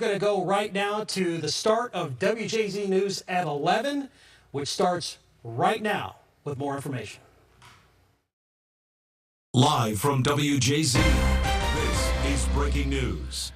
Going to go right now to the start of WJZ News at 11, which starts right now with more information. Live from WJZ, this is breaking news.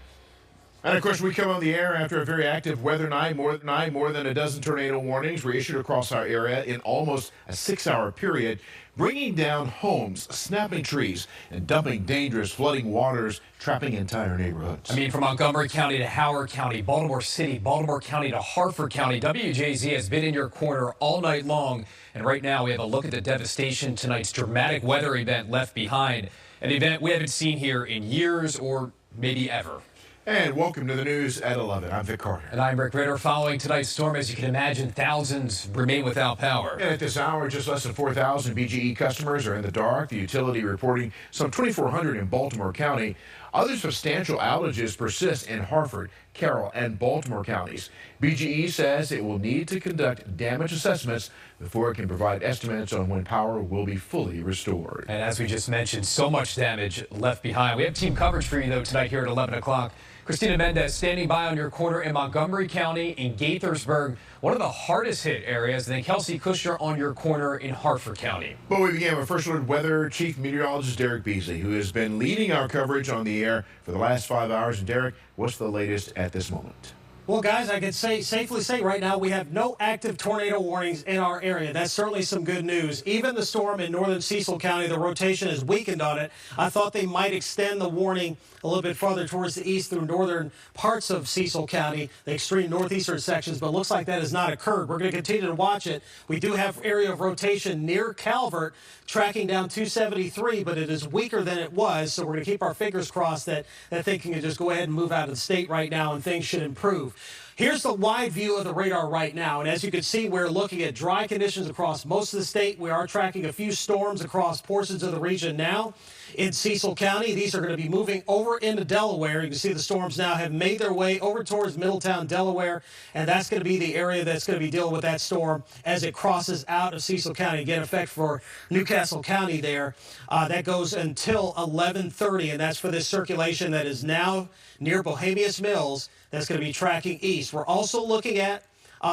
And of course, we come on the air after a very active weather night. More than a dozen tornado warnings were issued across our area in almost a 6-hour period, bringing down homes, snapping trees, and dumping dangerous flooding waters, trapping entire neighborhoods. I mean, from Montgomery County to Howard County, Baltimore City, Baltimore County to Harford County, WJZ has been in your corner all night long. And right now, we have a look at the devastation tonight's dramatic weather event left behind, an event we haven't seen here in years or maybe ever. And welcome to the news at 11. I'm Vic Carter. And I'm Rick Ritter. Following tonight's storm, as you can imagine, thousands remain without power. And at this hour, just less than 4,000 BGE customers are in the dark. The utility reporting some 2,400 in Baltimore County. Other substantial outages persist in Harford, Carroll, and Baltimore counties. BGE says it will need to conduct damage assessments before it can provide estimates on when power will be fully restored. And as we just mentioned, so much damage left behind. We have team coverage for you, though, tonight here at 11 o'clock. Christina Mendez standing by on your corner in Montgomery County, in Gaithersburg, one of the hardest hit areas, and then Kelsey Kushner on your corner in Harford County. Well, we began with First Alert Weather Chief Meteorologist Derek Beasley, who has been leading our coverage on the air for the last 5 hours. And Derek, what's the latest at this moment? Well, guys, I can safely say right now we have no active tornado warnings in our area. That's certainly some good news. Even the storm in northern Cecil County, the rotation has weakened on it. I thought they might extend the warning a little bit farther towards the east through northern parts of Cecil County, the extreme northeastern sections, but it looks like that has not occurred. We're going to continue to watch it. We do have area of rotation near Calvert, tracking down 273, but it is weaker than it was, so we're going to keep our fingers crossed that that thing can just go ahead and move out of the state right now and things should improve. Here's the wide view of the radar right now, and as you can see, we're looking at dry conditions across most of the state. We are tracking a few storms across portions of the region now. In Cecil County, these are going to be moving over into Delaware. You can see the storms now have made their way over towards Middletown, Delaware, and that's going to be the area that's going to be dealing with that storm as it crosses out of Cecil County. Again, effect for Newcastle County there. That goes until 11:30, and that's for this circulation that is now near Bohemius Mills. That's going to be tracking east. We're also looking at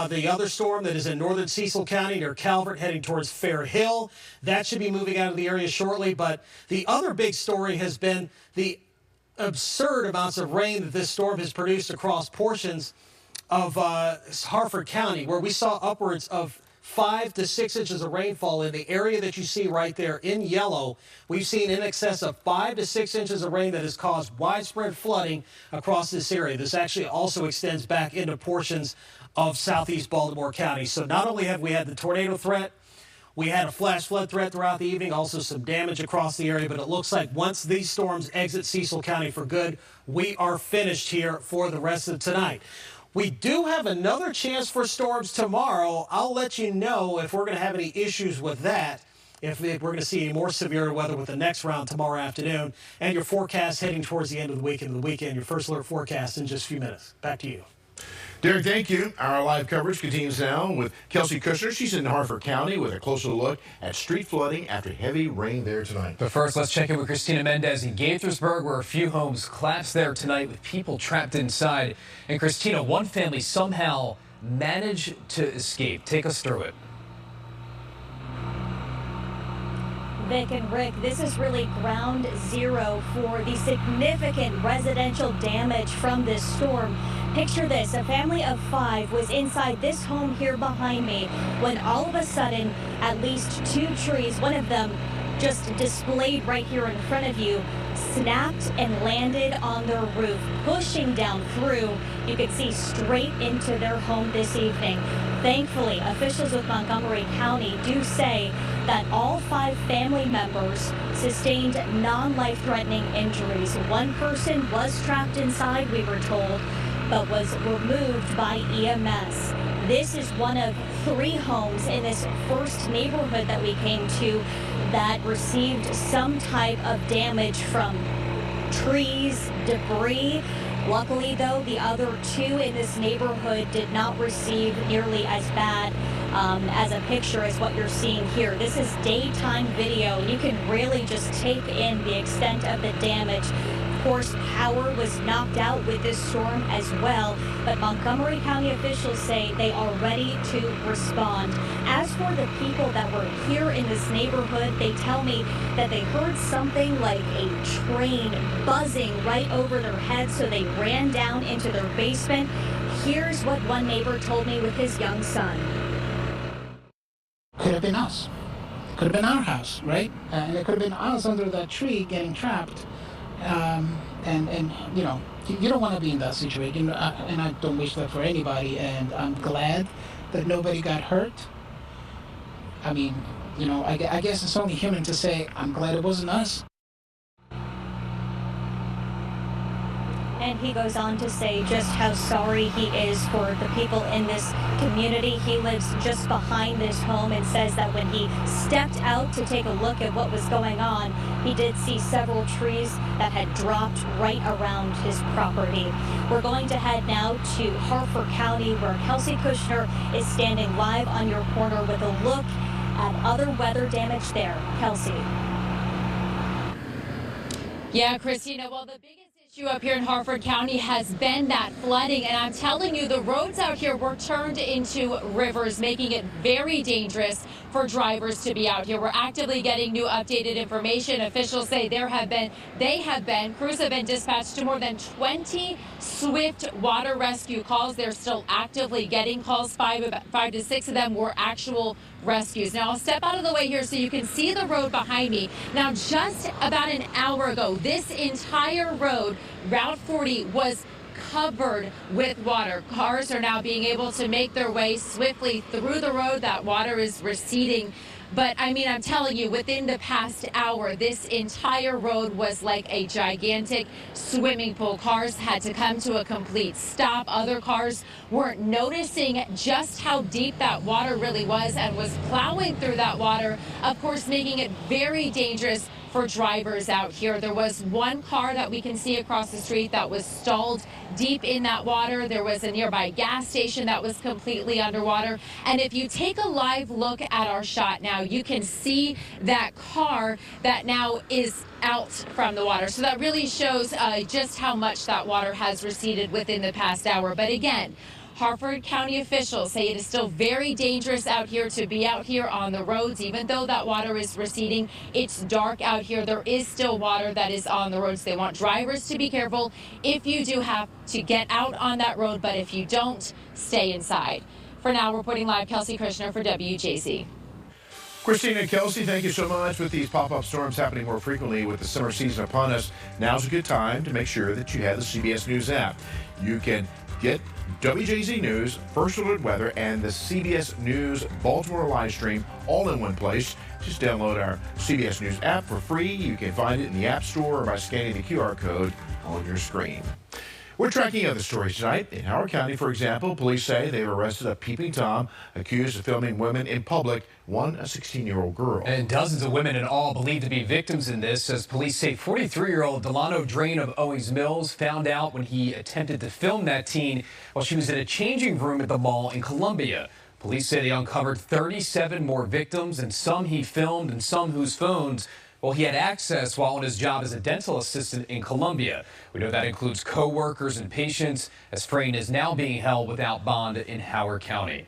the other storm that is in northern Cecil County near Calvert, heading towards Fair Hill. That should be moving out of the area shortly. But the other big story has been the absurd amounts of rain that this storm has produced across portions of Harford County, where we saw upwards of 5 to 6 inches of rainfall in the area that you see right there in yellow. We've seen in excess of 5 to 6 inches of rain that has caused widespread flooding across this area. This actually also extends back into portions of southeast Baltimore County. So not only have we had the tornado threat, we had a flash flood threat throughout the evening, also some damage across the area, but it looks like once these storms exit Cecil County for good, we are finished here for the rest of tonight. We do have another chance for storms tomorrow. I'll let you know if we're going to have any issues with that, if we're going to see any more severe weather with the next round tomorrow afternoon, and your forecast heading towards the end of the week and the weekend, your First Alert forecast in just a few minutes. Back to you. Derek, thank you. Our live coverage continues now with Kelsey Kushner. She's in Harford County with a closer look at street flooding after heavy rain there tonight. But first, let's check in with Christina Mendez in Gaithersburg, where a few homes collapsed there tonight with people trapped inside. And Christina, one family somehow managed to escape. Take us through it. Vic and Rick, this is really ground zero for the significant residential damage from this storm. Picture this, a family of 5 was inside this home here behind me when all of a sudden at least 2 trees, one of them just displayed right here in front of you, snapped and landed on their roof, pushing down through. You could see straight into their home this evening. Thankfully, officials with Montgomery County do say that all 5 family members sustained non-life-threatening injuries. One person was trapped inside, we were told, but was removed by EMS. This is one of 3 homes in this first neighborhood that we came to that received some type of damage from trees, debris. Luckily, though, the other 2 in this neighborhood did not receive nearly as bad as a picture as what you're seeing here. This is daytime video. You can really just take in the extent of the damage. course, power was knocked out with this storm as well, but Montgomery County officials say they are ready to respond. As for the people that were here in this neighborhood, they tell me that they heard something like a train buzzing right over their heads, so they ran down into their basement. Here's what one neighbor told me with his young son. Could have been us. Could have been our house, right? And it could have been us under that tree getting trapped. And you know, you don't want to be in that situation, and I don't wish that for anybody. And I'm glad that nobody got hurt. I mean, you know, I guess it's only human to say I'm glad it wasn't us. And he goes on to say just how sorry he is for the people in this community. He lives just behind this home and says that when he stepped out to take a look at what was going on, he did see several trees that had dropped right around his property. We're going to head now to Harford County, where Kelsey Kushner is standing live on your corner with a look at other weather damage there. Kelsey. Yeah, Christina, well, the biggest issue up here in Harford County has been that flooding, and I'm telling you, the roads out here were turned into rivers, making it very dangerous for drivers to be out here. We're actively getting new updated information. Officials say crews have been dispatched to more than 20 swift water rescue calls. They're still actively getting calls. Five to six of them were actual rescues. Now, I'll step out of the way here so you can see the road behind me. Now, just about an hour ago, this entire road, Route 40, was covered with water. Cars are now being able to make their way swiftly through the road. That water is receding. But I mean, I'm telling you, within the past hour, this entire road was like a gigantic swimming pool. Cars had to come to a complete stop. Other cars weren't noticing just how deep that water really was and was plowing through that water, of course, making it very dangerous for drivers out here. There was one car that we can see across the street that was stalled deep in that water. There was a nearby gas station that was completely underwater. And if you take a live look at our shot now, you can see that car that now is out from the water. So that really shows just how much that water has receded within the past hour. But again, Harford County officials say it is still very dangerous out here to be out here on the roads. Even though that water is receding, it's dark out here. There is still water that is on the roads. They want drivers to be careful if you do have to get out on that road, but if you don't, stay inside. For now, reporting live, Kelsey Kushner for WJZ. Christina and Kelsey, thank you so much. With these pop-up storms happening more frequently with the summer season upon us, now's a good time to make sure that you have the CBS News app. You can get WJZ News, First Alert Weather, and the CBS News Baltimore live stream all in one place. Just download our CBS News app for free. You can find it in the App Store or by scanning the QR code on your screen. We're tracking other stories tonight. In Howard County, for example, police say they've arrested a peeping Tom accused of filming women in public, one a 16-year-old girl. And dozens of women in all believed to be victims in this, as police say 43-year-old Delano Drain of Owings Mills found out when he attempted to film that teen while she was in a changing room at the mall in Columbia. Police say they uncovered 37 more victims, and some he filmed and some whose phones, well, he had access while on his job as a dental assistant in Columbia. We know that includes co-workers and patients, as Frayne is now being held without bond in Howard County.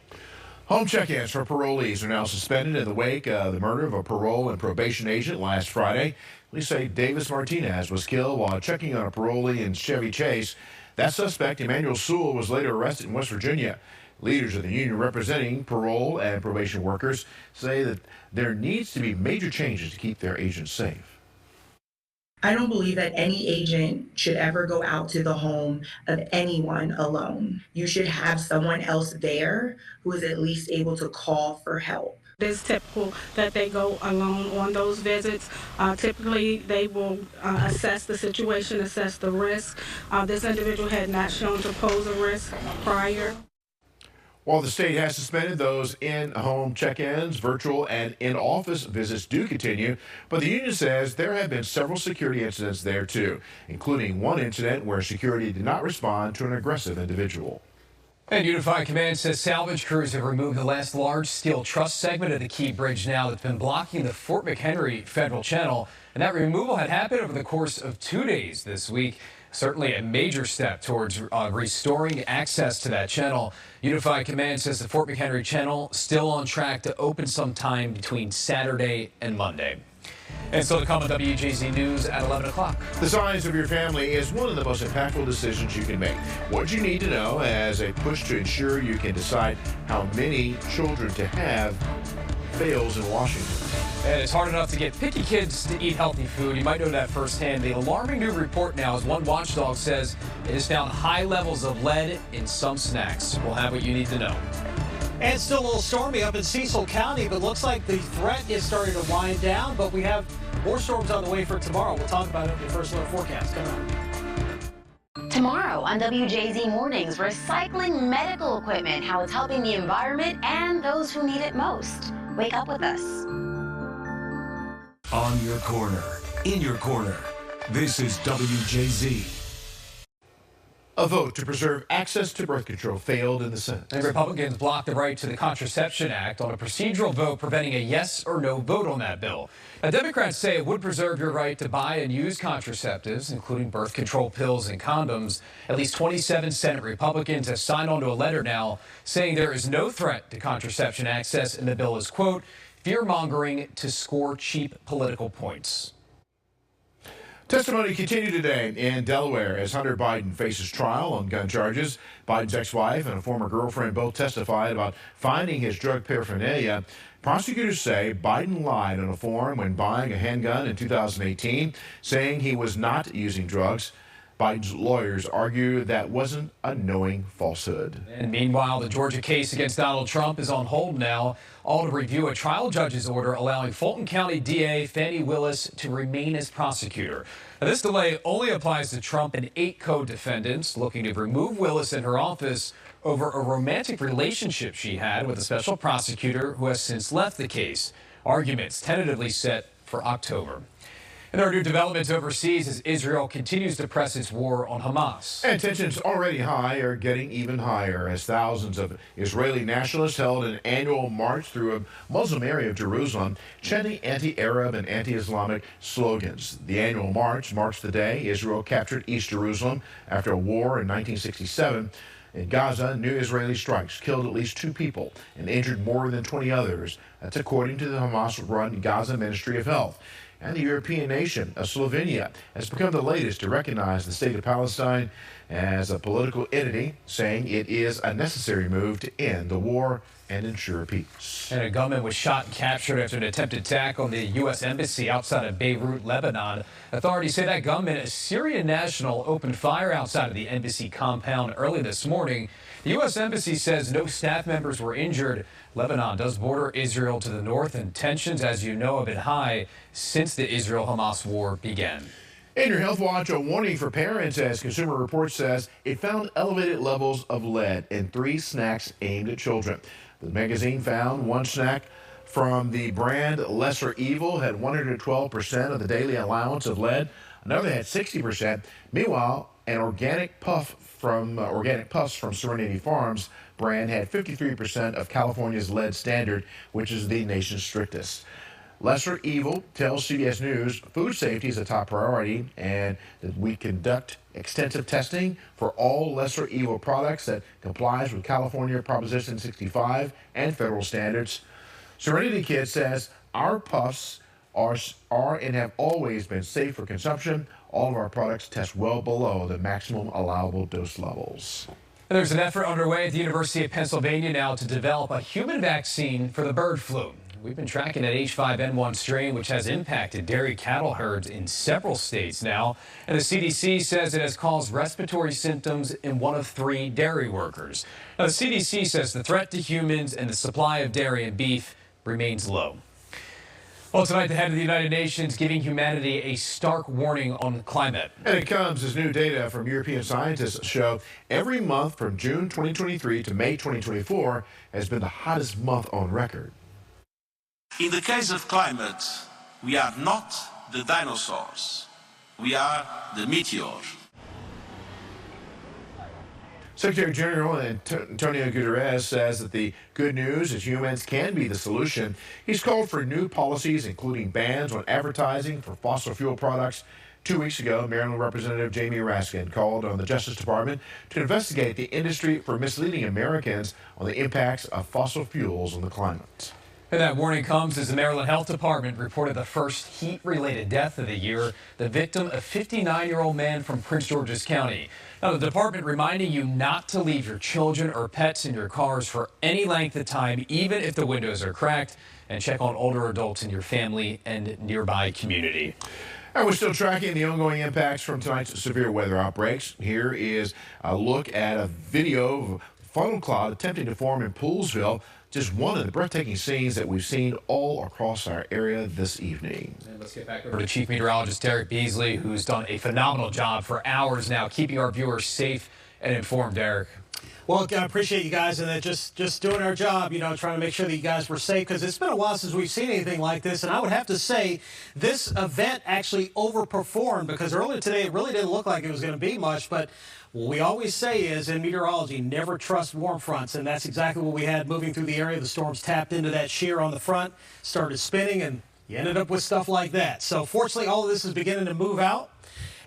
Home check-ins for parolees are now suspended in the wake of the murder of a parole and probation agent last Friday. Police say Davis Martinez was killed while checking on a parolee in Chevy Chase. That suspect, Emmanuel Sewell, was later arrested in West Virginia. Leaders of the union representing parole and probation workers say that there needs to be major changes to keep their agents safe. I don't believe that any agent should ever go out to the home of anyone alone. You should have someone else there who is at least able to call for help. It's typical that they go alone on those visits. Typically, they will assess the situation, assess the risk. This individual had not shown to pose a risk prior. While the state has suspended those in-home check-ins, virtual and in-office visits do continue, but the union says there have been several security incidents there too, including one incident where security did not respond to an aggressive individual. And Unified Command says salvage crews have removed the last large steel truss segment of the Key Bridge now that's been blocking the Fort McHenry Federal Channel. And that removal had happened over the course of 2 days this week. Certainly a major step towards restoring access to that channel. Unified Command says the Fort McHenry Channel still on track to open sometime between Saturday and Monday. And still to come on WJZ News at 11 o'clock. The size of your family is one of the most impactful decisions you can make. What you need to know as a push to ensure you can decide how many children to have fails in Washington. And it's hard enough to get picky kids to eat healthy food. You might know that firsthand. The alarming new report now, as one watchdog says, it has found high levels of lead in some snacks. We'll have what you need to know. And still a little stormy up in Cecil County, but looks like the threat is starting to wind down. But we have more storms on the way for tomorrow. We'll talk about it in the first look forecast coming up. Tomorrow on WJZ Mornings, recycling medical equipment, how it's helping the environment and those who need it most. Wake up with us. On your corner, in your corner. This is WJZ. A vote to preserve access to birth control failed in the Senate. And Republicans blocked the right to the Contraception Act on a procedural vote preventing a yes or no vote on that bill. Now, Democrats say it would preserve your right to buy and use contraceptives, including birth control pills and condoms. At least 27 Senate Republicans have signed onto a letter now saying there is no threat to contraception access, and the bill is, quote, fear-mongering to score cheap political points. Testimony continued today in Delaware as Hunter Biden faces trial on gun charges. Biden's ex-wife and a former girlfriend both testified about finding his drug paraphernalia. Prosecutors say Biden lied on a form when buying a handgun in 2018, saying he was not using drugs. Biden's lawyers argue that wasn't a knowing falsehood. And meanwhile, the Georgia case against Donald Trump is on hold now, all to review a trial judge's order allowing Fulton County DA Fannie Willis to remain as prosecutor. Now, this delay only applies to Trump and 8 co-defendants looking to remove Willis in her office over a romantic relationship she had with a special prosecutor who has since left the case. Arguments tentatively set for October. And there are new developments overseas as Israel continues to press its war on Hamas. And tensions already high are getting even higher as thousands of Israeli nationalists held an annual march through a Muslim area of Jerusalem, chanting anti-Arab and anti-Islamic slogans. The annual march marks the day Israel captured East Jerusalem after a war in 1967. In Gaza, new Israeli strikes killed at least 2 people and injured more than 20 others. That's according to the Hamas-run Gaza Ministry of Health. And the European nation of Slovenia has become the latest to recognize the state of Palestine as a political entity, saying it is a necessary move to end the war and ensure peace. And a gunman was shot and captured after an attempted attack on the U.S. Embassy outside of Beirut, Lebanon. Authorities say that gunman, a Syrian national, opened fire outside of the embassy compound early this morning. The U.S. Embassy says no staff members were injured. Lebanon does border Israel to the north, and tensions, as you know, have been high since the Israel-Hamas war began. In your Health Watch, a warning for parents as Consumer Reports says it found elevated levels of lead in 3 snacks aimed at children. The magazine found one snack from the brand Lesser Evil had 112% of the daily allowance of lead. Another had 60%. Meanwhile, an organic puffs from Serenity Farms brand had 53% of California's lead standard, which is the nation's strictest. Lesser Evil tells CBS News food safety is a top priority and that we conduct extensive testing for all Lesser Evil products that complies with California Proposition 65 and federal standards. Serenity Kids says our puffs are and have always been safe for consumption. All of our products test well below the maximum allowable dose levels. There's an effort underway at the University of Pennsylvania now to develop a human vaccine for the bird flu. We've been tracking that H5N1 strain, which has impacted dairy cattle herds in several states now. And the CDC says it has caused respiratory symptoms in 1 of 3 dairy workers. Now, the CDC says the threat to humans and the supply of dairy and beef remains low. Well, tonight, the head of the United Nations giving humanity a stark warning on climate. And it comes as new data from European scientists show every month from June 2023 to May 2024 has been the hottest month on record. In the case of climate, we are not the dinosaurs. We are the meteor. Secretary General Antonio Guterres says that the good news is humans can be the solution. He's called for new policies, including bans on advertising for fossil fuel products. 2 weeks ago, Maryland Representative Jamie Raskin called on the Justice Department to investigate the industry for misleading Americans on the impacts of fossil fuels on the climate. And that warning comes as the Maryland Health Department reported the first heat-related death of the year, the victim, a 59-year-old man from Prince George's County. Now, the department reminding you not to leave your children or pets in your cars for any length of time, even if the windows are cracked, and check on older adults in your family and nearby community. And we're still tracking the ongoing impacts from tonight's severe weather outbreaks. Here is a look at a video of a funnel cloud attempting to form in Poolesville. Just one of the breathtaking scenes that we've seen all across our area this evening. And let's get back over to Chief Meteorologist Derek Beasley, who's done a phenomenal job for hours now, keeping our viewers safe and informed. Derek. Well, I appreciate you guys and that just doing our job, you know, trying to make sure that you guys were safe, because it's been a while since we've seen anything like this. And I would have to say this event actually overperformed, because earlier today it really didn't look like it was going to be much. But what we always say is in meteorology, never trust warm fronts. And that's exactly what we had moving through the area. The storms tapped into that shear on the front, started spinning, and you ended up with stuff like that. So fortunately, all of this is beginning to move out.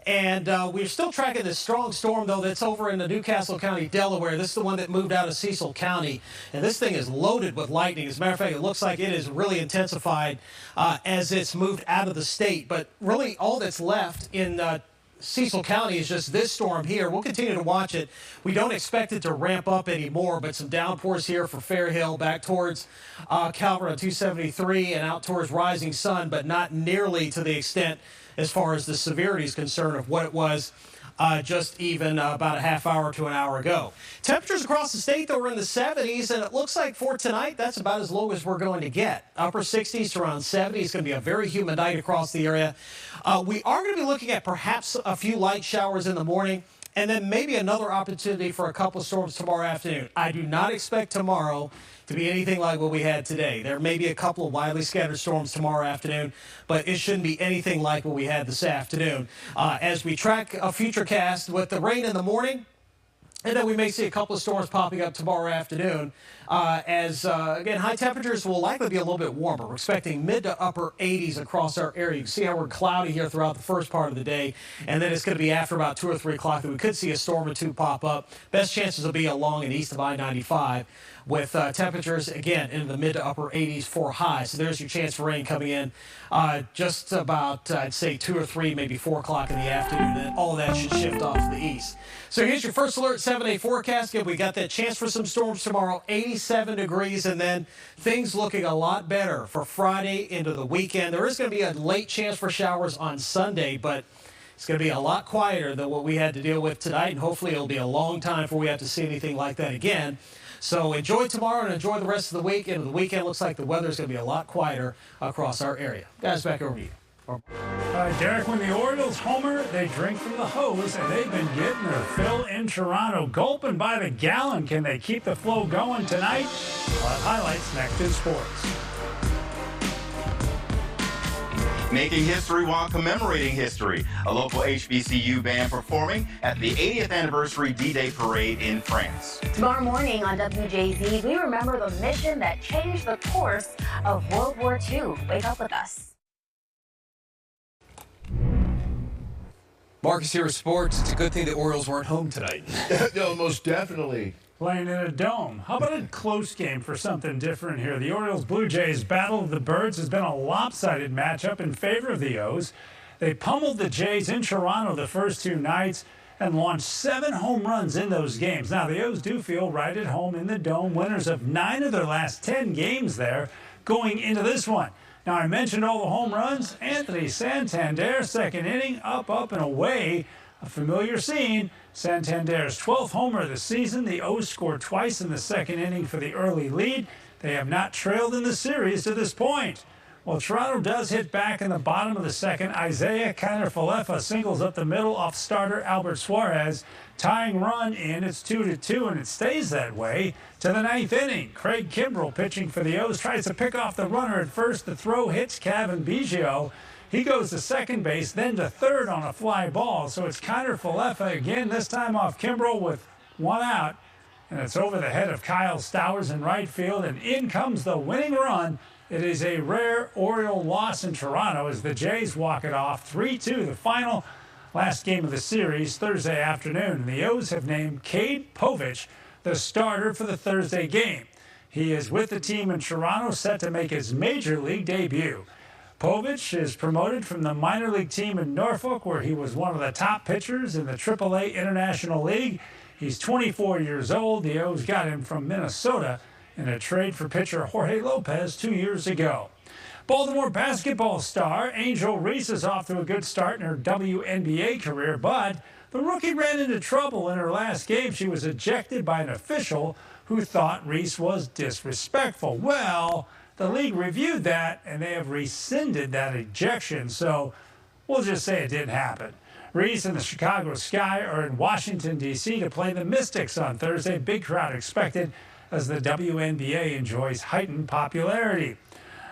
And we're still tracking this strong storm, though, that's over in the Newcastle County, Delaware. This is the one that moved out of Cecil County. And this thing is loaded with lightning. As a matter of fact, it looks like it is really intensified as it's moved out of the state. But really, all that's left in Cecil County is just this storm here. We'll continue to watch it. We don't expect it to ramp up anymore, but some downpours here for Fair Hill back towards Calvert on 273 and out towards Rising Sun, but not nearly to the extent as far as the severity is concerned of what it was just even about a half hour to an hour ago. Temperatures across the state, though, are in the 70s, and it looks like for tonight, that's about as low as we're going to get. Upper 60s to around 70. It's going to be a very humid night across the area. We are going to be looking at perhaps a few light showers in the morning, and then maybe another opportunity for a couple of storms tomorrow afternoon. I do not expect tomorrow to be anything like what we had today. There may be a couple of widely scattered storms tomorrow afternoon, but it shouldn't be anything like what we had this afternoon. As we track a future cast with the rain in the morning, and then we may see a couple of storms popping up tomorrow afternoon. Again, high temperatures will likely be a little bit warmer. We're expecting mid to upper 80s across our area. You can see how we're cloudy here throughout the first part of the day, and then it's going to be after about 2 or 3 o'clock that we could see a storm or two pop up. Best chances will be along and east of I-95 with temperatures, again, in the mid to upper 80s for highs. So there's your chance for rain coming in just about, I'd say, 2 or 3, maybe 4 o'clock in the afternoon. And all of that should shift off to the east. So here's your first alert 7-day forecast. Again, we got that chance for some storms tomorrow, 87 degrees, and then things looking a lot better for Friday into the weekend. There is going to be a late chance for showers on Sunday, but it's going to be a lot quieter than what we had to deal with tonight, and hopefully it'll be a long time before we have to see anything like that again. So enjoy tomorrow and enjoy the rest of the week. And the weekend looks like the weather is going to be a lot quieter across our area. Guys, back over to you. Derek, when the Orioles homer, they drink from the hose, and they've been getting their fill in Toronto, gulping by the gallon. Can they keep the flow going tonight? We'll have highlights next in sports. Making history while commemorating history. A local HBCU band performing at the 80th anniversary D-Day parade in France. Tomorrow morning on WJZ, we remember the mission that changed the course of World War II. Wake up with us. Marcus here with sports. It's a good thing the Orioles weren't home tonight. No, most definitely. Playing in a dome. How about a close game for something different here? The Orioles-Blue Jays Battle of the Birds has been a lopsided matchup in favor of the O's. They pummeled the Jays in Toronto the first 2 nights and launched 7 home runs in those games. Now, the O's do feel right at home in the dome, winners of 9 of their last 10 games there going into this one. Now, I mentioned all the home runs. Anthony Santander, second inning, up, and away. A familiar scene. Santander's 12th homer of the season. The O's scored twice in the second inning for the early lead. They have not trailed in the series to this point. Well, Toronto does hit back in the bottom of the second. Isaiah Kiner-Falefa singles up the middle off starter Albert Suarez. Tying run in, it's 2-2, and it stays that way to the 9th inning. Craig Kimbrell, pitching for the O's, tries to pick off the runner at first. The throw hits Kevin Biggio. He goes to second base, then to third on a fly ball. So it's Kiner-Falefa again, this time off Kimbrell with one out, and it's over the head of Kyle Stowers in right field, and in comes the winning run. It is a rare Oriole loss in Toronto as the Jays walk it off 3-2, the final last game of the series Thursday afternoon. And the O's have named Cade Povich the starter for the Thursday game. He is with the team in Toronto, set to make his major league debut. Povich is promoted from the minor league team in Norfolk, where he was one of the top pitchers in the AAA International League. He's 24 years old. The O's got him from Minnesota in a trade for pitcher Jorge Lopez 2 years ago. Baltimore basketball star Angel Reese is off to a good start in her WNBA career, but the rookie ran into trouble in her last game. She was ejected by an official who thought Reese was disrespectful. Well, the league reviewed that, and they have rescinded that ejection, so we'll just say it didn't happen. Reese and the Chicago Sky are in Washington, D.C. to play the Mystics on Thursday. Big crowd expected as the WNBA enjoys heightened popularity.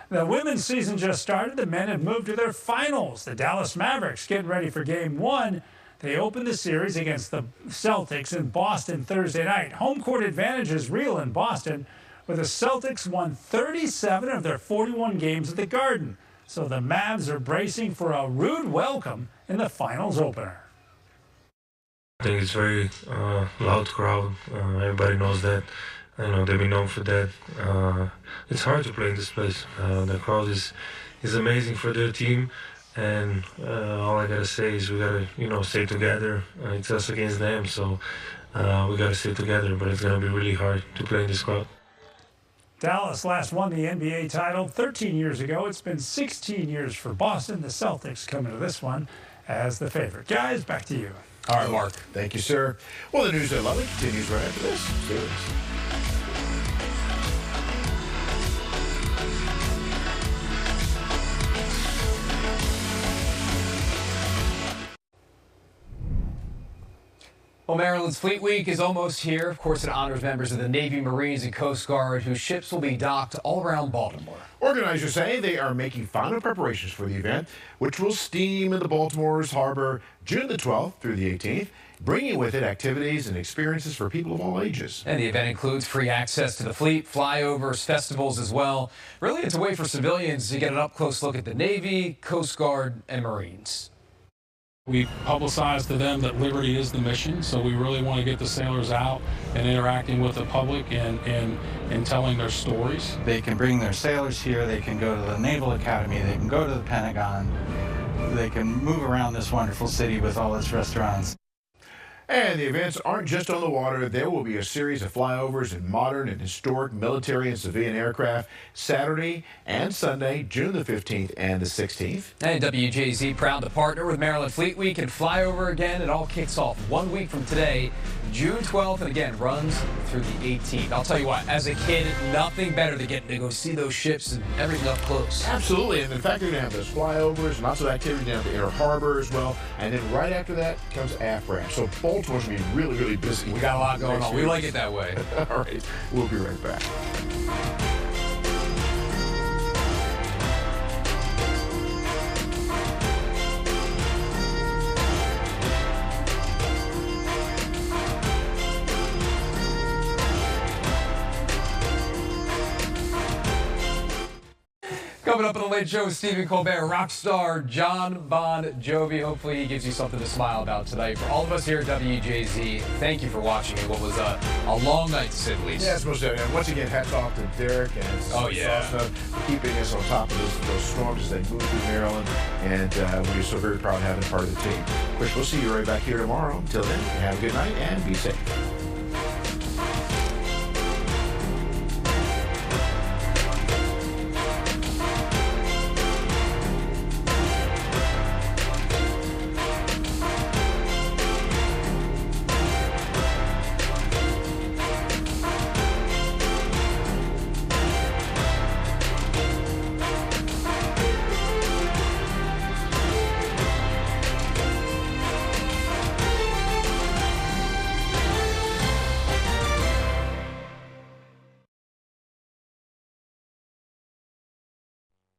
The women's season just started. The men have moved to their finals. The Dallas Mavericks getting ready for Game 1. They opened the series against the Celtics in Boston Thursday night. Home court advantage is real in Boston, where the Celtics won 37 of their 41 games at the Garden. So the Mavs are bracing for a rude welcome in the finals opener. I think it's very loud crowd. Everybody knows that. I know they've been known for that. It's hard to play in this place. The crowd is amazing for their team, and all I gotta say is we gotta stay together. It's us against them, so we gotta stay together. But it's gonna be really hard to play in this crowd. Dallas last won the NBA title 13 years ago. It's been 16 years for Boston. The Celtics come into this one as the favorite. Guys, back to you. All right, Mark. Thank you, sir. Well, the news at 11 continues right after this. Let's do this. Well, Maryland's Fleet Week is almost here. Of course, it honors members of the Navy, Marines, and Coast Guard whose ships will be docked all around Baltimore. Organizers say they are making final preparations for the event, which will steam into Baltimore's harbor June the 12th through the 18th, bringing with it activities and experiences for people of all ages. And the event includes free access to the fleet, flyovers, festivals as well. Really, it's a way for civilians to get an up-close look at the Navy, Coast Guard, and Marines. We publicize to them that liberty is the mission, so we really want to get the sailors out and interacting with the public and telling their stories. They can bring their sailors here, they can go to the Naval Academy, they can go to the Pentagon, they can move around this wonderful city with all its restaurants. And the events aren't just on the water. There will be a series of flyovers in modern and historic military and civilian aircraft Saturday and Sunday, June the 15th and the 16th. And WJZ proud to partner with Maryland Fleet Week and fly over again. It all kicks off 1 week from today, June 12th, and again runs through the 18th. I'll tell you what, as a kid, nothing better than getting to go see those ships and everything up close. Absolutely, and in fact, they're going to have those flyovers, lots of activity down at the Inner Harbor as well, and then right after that comes aft ramp. So Baltimore's going to be really, really busy. We got a lot going on. We like it that way. All right, we'll be right back. Coming up on the Late Show with Stephen Colbert, rock star John Bon Jovi. Hopefully he gives you something to smile about tonight. For all of us here at WJZ, thank you for watching what was a long night to say the least. Yeah, it's supposed to. And once again, hats off to Derek and Sasha for keeping us on top of those storms as they move through Maryland. And we're so very proud of having part of the team. Of course, we'll see you right back here tomorrow. Until then, have a good night and be safe.